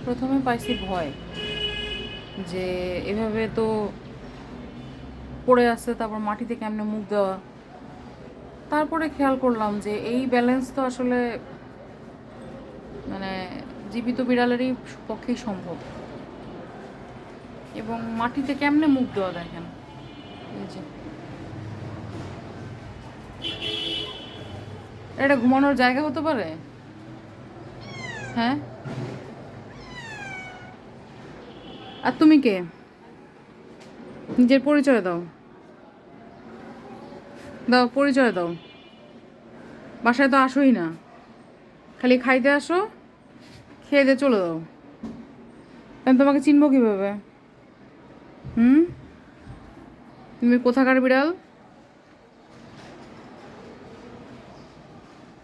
প্রথমে পাইছি ভয় যে এভাবে তো পড়ে আছে, তারপর মাটিতে কেমনে মুখ দেওয়া। তারপরে খেয়াল করলাম যে এই ব্যালেন্স তো আসলে মানে জীবিত বিড়ালেরই পক্ষেই সম্ভব। এবং মাটিতে কেমনে মুখ দেওয়া দেখেন, এই যে এটা ঘুমানোর জায়গা হতে পারে? হ্যাঁ, আর তুমি কে? নিজের পরিচয় দাও, দাও পরিচয় দাও। বাসায় তো আসোই না, খালি খাইতে আসো, খেয়ে দিয়ে চলে দাও। আমি তোমাকে চিনবো কিভাবে? হুম, তুমি কোথাকার বিড়াল?